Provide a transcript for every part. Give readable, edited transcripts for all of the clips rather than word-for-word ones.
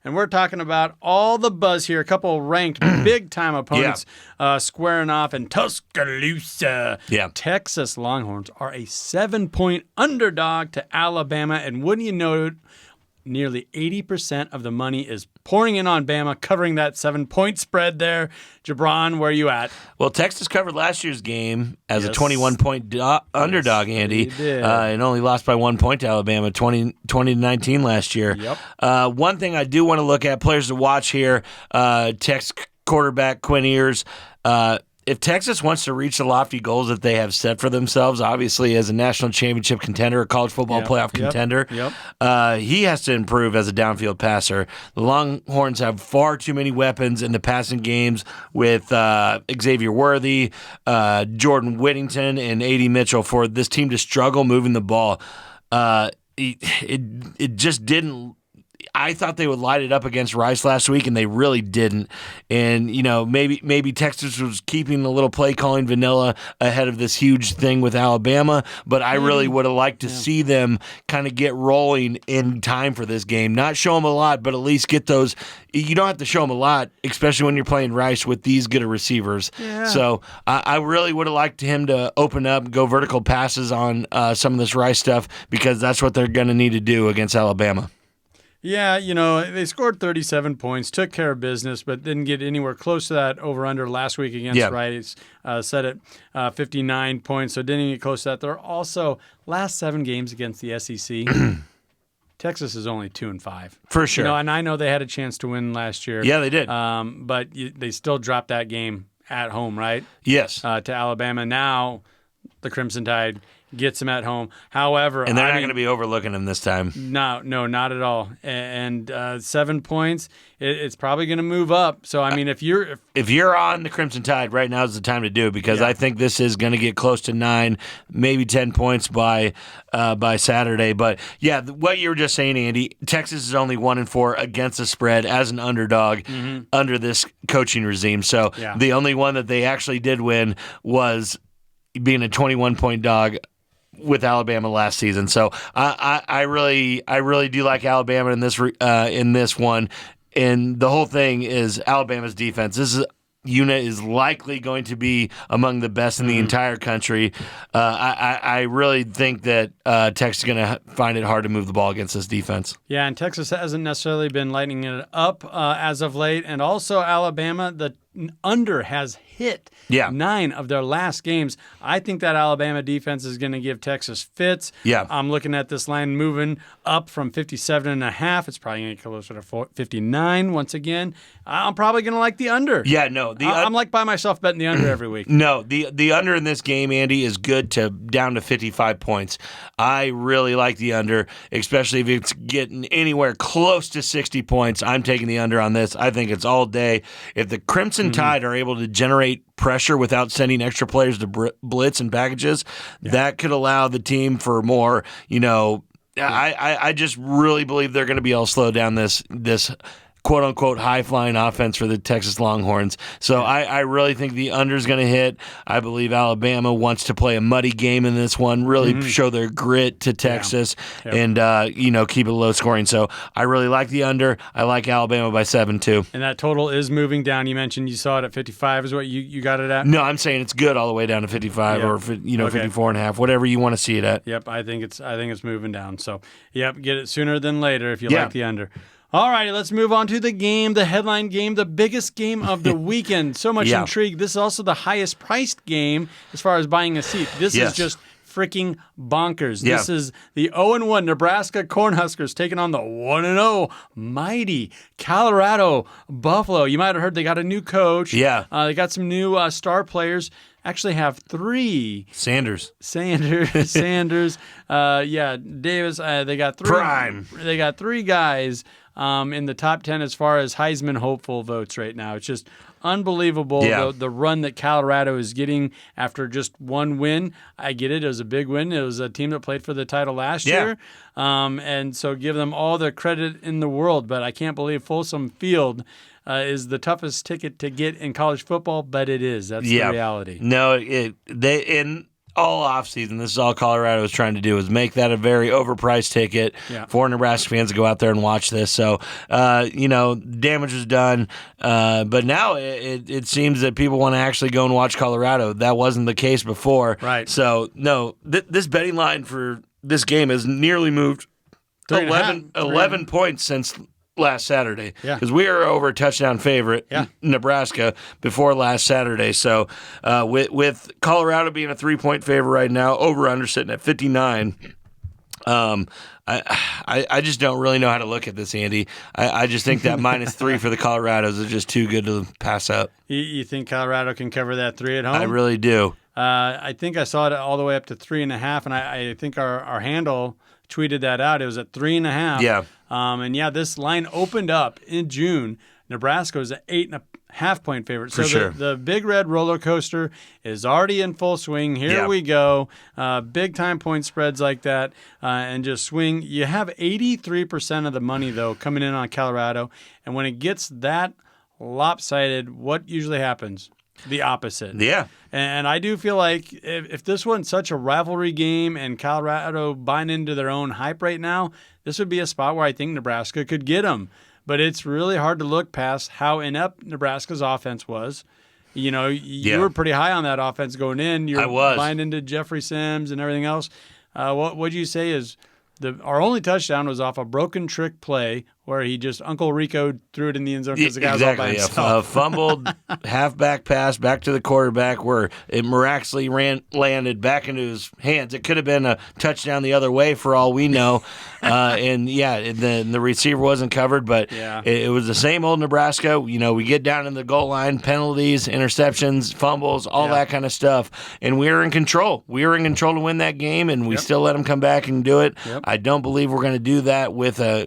And we're talking about all the buzz here. A couple ranked big-time opponents squaring off in Tuscaloosa. Yeah. Texas Longhorns are a 7-point underdog to Alabama. And wouldn't you know it, nearly 80% of the money is pouring in on Bama, covering that 7-point spread there. Jabron, where are you at? Well, Texas covered last year's game as a 21-point underdog, Andy, and only lost by 1 point to Alabama, 20-19 last year. Yep. One thing I do want to look at, players to watch here, Texas quarterback Quinn Ewers. If Texas wants to reach the lofty goals that they have set for themselves, obviously as a national championship contender, a college football playoff contender, he has to improve as a downfield passer. The Longhorns have far too many weapons in the passing games with Xavier Worthy, Jordan Whittington, and A.D. Mitchell for this team to struggle moving the ball. It just didn't. I thought they would light it up against Rice last week, and they really didn't. And, maybe Texas was keeping a little play calling vanilla ahead of this huge thing with Alabama, but I really would have liked to see them kind of get rolling in time for this game. Not show them a lot, but at least get those. You don't have to show them a lot, especially when you're playing Rice with these good of receivers. Yeah. So I really would have liked him to open up, go vertical passes on some of this Rice stuff, because that's what they're going to need to do against Alabama. Yeah, they scored 37 points, took care of business, but didn't get anywhere close to that over-under last week against Rice. Set at 59 points, so didn't even get close to that. They're also, last 7 games against the SEC, Texas is only 2-5. For sure. And I know they had a chance to win last year. Yeah, they did. But they still dropped that game at home, right? Yes. To Alabama. Now the Crimson Tide gets them at home. However, and they're not going to be overlooking them this time. No, not at all. And 7 points, it's probably going to move up. So I mean, if you're on the Crimson Tide, right now is the time to do it, because I think this is going to get close to 9, maybe 10 points by Saturday. But yeah, what you were just saying, Andy, Texas is only 1-4 against the spread as an underdog under this coaching regime. So the only one that they actually did win was being a 21-point dog with Alabama last season. So I really do like Alabama in this one. And the whole thing is Alabama's defense. This unit is likely going to be among the best in the entire country. I really think that Texas is going to find it hard to move the ball against this defense. Yeah, and Texas hasn't necessarily been lighting it up as of late. And also Alabama, the under has hit 9 of their last games. I think that Alabama defense is going to give Texas fits. Yeah. I'm looking at this line moving up from 57.5. It's probably going to get closer to 59 once again. I'm probably going to like the under. Yeah, no. I'm like by myself betting the under every week. No, the under in this game, Andy, is good to down to 55 points. I really like the under, especially if it's getting anywhere close to 60 points. I'm taking the under on this. I think it's all day. If the Crimson Tide are able to generate pressure without sending extra players to blitz and packages, that could allow the team for more, I just really believe they're going to be able to slow down this quote-unquote high-flying offense for the Texas Longhorns. So I really think the under's going to hit. I believe Alabama wants to play a muddy game in this one, really show their grit to Texas and, keep it low scoring. So I really like the under. I like Alabama by 7, too. And that total is moving down. You mentioned you saw it at 55 is what you got it at? No, I'm saying it's good all the way down to 55 or, 54.5, whatever you want to see it at. Yep, I think it's moving down. So, get it sooner than later if you like the under. All righty, let's move on to the game, the headline game, the biggest game of the weekend. So much intrigue. This is also the highest priced game as far as buying a seat. This is just freaking bonkers. Yeah. This is the 0-1 Nebraska Cornhuskers taking on the 1-0 mighty Colorado Buffalo. You might have heard they got a new coach. Yeah. They got some new star players. Actually have 3. Sanders. Davis. They got 3. Prime. They got 3 guys in the top 10 as far as Heisman hopeful votes right now. It's just unbelievable the run that Colorado is getting after just one win. I get it. It was a big win. It was a team that played for the title last year. And so give them all the credit in the world. But I can't believe Folsom Field is the toughest ticket to get in college football, but it is. That's the reality. No, all offseason, this is all Colorado was trying to do, is make that a very overpriced ticket for Nebraska fans to go out there and watch this. So, damage was done. But now it seems that people want to actually go and watch Colorado. That wasn't the case before. Right. So, no, this betting line for this game has nearly moved 11 points since last Saturday, because we are over a touchdown favorite, Nebraska, before last Saturday. So with Colorado being a 3-point favorite right now, over/under sitting at 59. I just don't really know how to look at this, Andy. I just think that -3 for the Colorados is just too good to pass up. You think Colorado can cover that 3 at home? I really do. I think I saw it all the way up to 3.5, and I think our handle tweeted that out. It was at 3.5. Yeah. This line opened up in June. Nebraska was an 8.5-point favorite. So the Big Red roller coaster is already in full swing. Here we go. Big time point spreads like that, and just swing. You have 83% of the money though coming in on Colorado, and when it gets that lopsided, what usually happens? The opposite. Yeah. And I do feel like if this wasn't such a rivalry game and Colorado buying into their own hype right now, this would be a spot where I think Nebraska could get them. But it's really hard to look past how inept Nebraska's offense was. You were pretty high on that offense going in. I was. Buying into Jeffrey Sims and everything else. What would you say is our only touchdown was off a broken trick play where he just Uncle Rico threw it in the end zone because the guy was all by himself. A fumbled halfback pass back to the quarterback where it miraculously landed back into his hands. It could have been a touchdown the other way for all we know. The receiver wasn't covered, but it was the same old Nebraska. We get down in the goal line, penalties, interceptions, fumbles, all that kind of stuff, and we were in control. We were in control to win that game, and we still let them come back and do it. Yep. I don't believe we're going to do that with a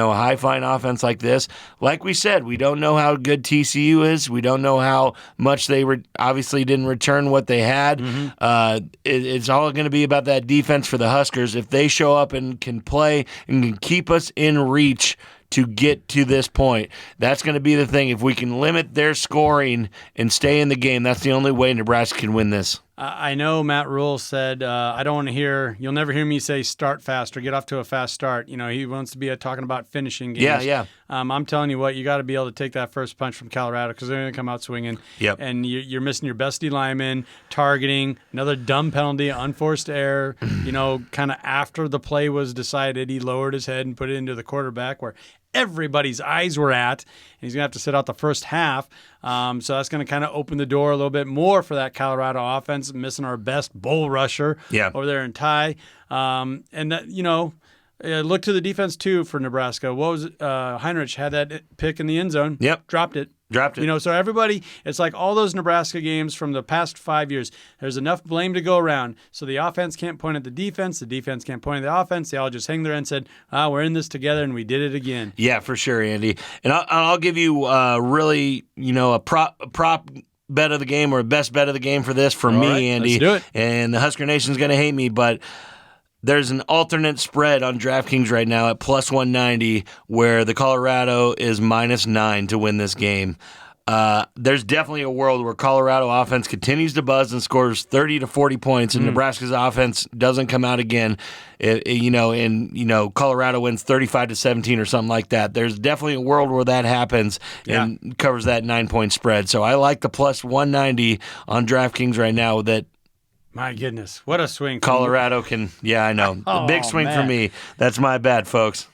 a high-flying offense like this. Like we said, we don't know how good TCU is. We don't know how much they obviously didn't return what they had. Mm-hmm. It's all going to be about that defense for the Huskers. If they show up and can play and can keep us in reach to get to this point, that's going to be the thing. If we can limit their scoring and stay in the game, that's the only way Nebraska can win this. I know Matt Rule said, I don't want to you'll never hear me say start fast or get off to a fast start. He wants to be talking about finishing games. Yeah. I'm telling you what, you got to be able to take that first punch from Colorado because they're going to come out swinging. Yep. And you're missing your best D lineman, targeting, another dumb penalty, unforced error. Kind of after the play was decided, he lowered his head and put it into the quarterback where everybody's eyes were at. And he's going to have to sit out the first half. So that's going to kind of open the door a little bit more for that Colorado offense, missing our best bull rusher over there in Ty. Look to the defense, too, for Nebraska. What was it? Heinrich had that pick in the end zone. Yep. Dropped it. So everybody, it's like all those Nebraska games from the past 5 years, there's enough blame to go around. So the offense can't point at the defense can't point at the offense. They all just hang their head and said, we're in this together, and we did it again. Yeah, for sure, Andy. And I'll give you really, a prop bet of the game or best bet of the game for this for me, right, Andy. Let's do it. And the Husker Nation's going to hate me, but there's an alternate spread on DraftKings right now at plus 190 where the Colorado is -9 to win this game. There's definitely a world where Colorado offense continues to buzz and scores 30 to 40 points, and Nebraska's offense doesn't come out again. Colorado wins 35-17 or something like that. There's definitely a world where that happens and covers that 9-point spread. So I like the plus 190 on DraftKings right now. That. My goodness, what a swing. Colorado can, I know. Big swing for me. That's my bad, folks.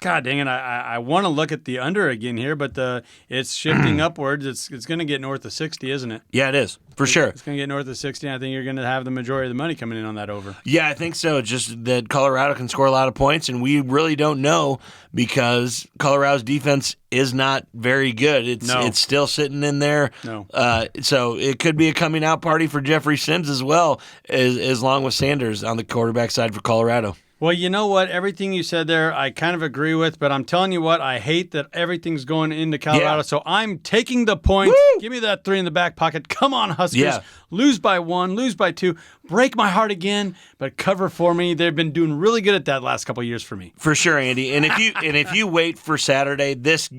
God dang it, I want to look at the under again here, but it's shifting upwards. It's going to get north of 60, isn't it? Yeah, it is, for sure. It's going to get north of 60, and I think you're going to have the majority of the money coming in on that over. Yeah, I think so. Just that Colorado can score a lot of points, and we really don't know because Colorado's defense is not very good. It's still sitting in there. No. So it could be a coming out party for Jeffrey Sims as well, as long with Sanders on the quarterback side for Colorado. Well, you know what? Everything you said there, I kind of agree with, but I'm telling you what, I hate that everything's going into Colorado, so I'm taking the points. Woo! Give me that 3 in the back pocket. Come on, Huskers. Yeah. Lose by 1, lose by 2, break my heart again, but cover for me. They've been doing really good at that last couple of years for me. For sure, Andy. And if you wait for Saturday, this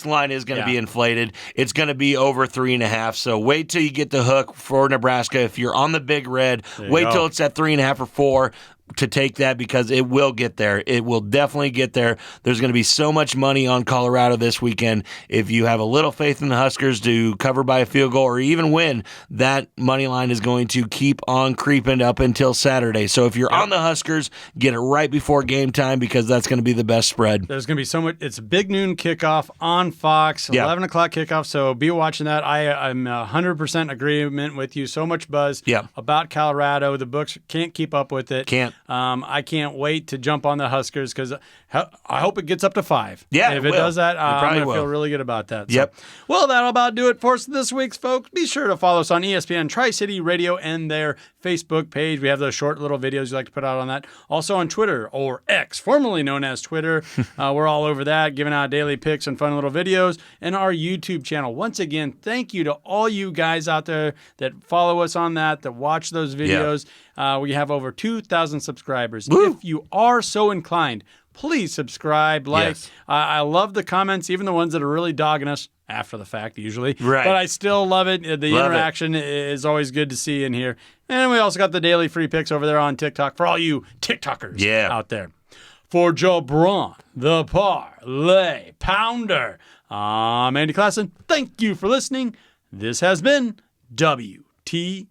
line is going to be inflated. It's going to be over 3.5. So wait till you get the hook for Nebraska. If you're on the Big Red, wait till it's at 3.5 or 4 to take that, because it will get there. It will definitely get there. There's going to be so much money on Colorado this weekend. If you have a little faith in the Huskers to cover by a field goal or even win, that money line is going to keep on creeping up until Saturday. So if you're on the Huskers, get it right before game time, because that's going to be the best spread. There's going to be so much. It's a big noon kickoff on Fox, 11 o'clock kickoff, so be watching that. I'm 100% agreement with you. So much buzz about Colorado. The books can't keep up with it. Can't. I can't wait to jump on the Huskers, because I hope it gets up to 5. Yeah, and if it does that, I'm going to will. feel really good about that. Yep. So, well, that'll about do it for us this week, folks. Be sure to follow us on ESPN Tri-City Radio and their Facebook page. We have those short little videos you like to put out on that. Also on Twitter, or X, formerly known as Twitter. We're all over that, giving out daily pics and fun little videos. And our YouTube channel. Once again, thank you to all you guys out there that follow us on that watch those videos. We have over 2,000 subscribers. Woo! If you are so inclined, please subscribe, like. Yes. I love the comments, even the ones that are really dogging us after the fact, usually. Right. But I still love it. The interaction is always good to see in here. And we also got the daily free picks over there on TikTok for all you TikTokers out there. For Jabron, the Parlay Pounder, I'm Andy Klassen. Thank you for listening. This has been WTL.